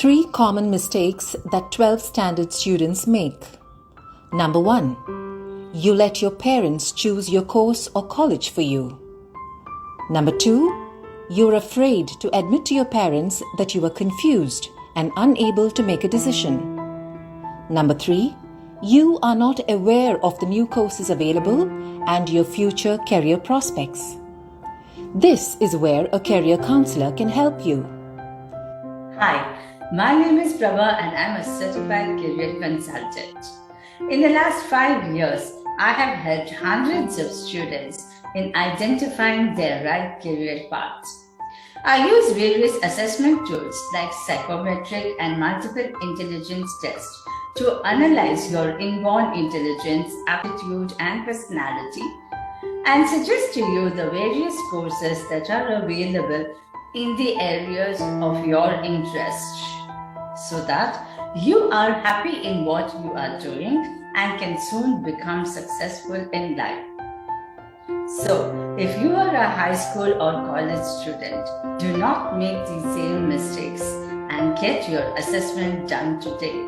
3 common mistakes that 12 standard students make. Number 1. You let your parents choose your course or college for you. Number 2. You're afraid to admit to your parents that you are confused and unable to make a decision. Number 3. You are not aware of the new courses available and your future career prospects. This is where a career counselor can help you. Hi, my name is Prabha and I'm a certified career consultant. In the last 5 years, I have helped hundreds of students in identifying their right career path. I use various assessment tools like psychometric and multiple intelligence tests to analyze your inborn intelligence, aptitude, and personality, and suggest to you the various courses that are available in the areas of your interest, so that you are happy in what you are doing and can soon become successful in life. So, if you are a high school or college student, do not make the same mistakes and get your assessment done today.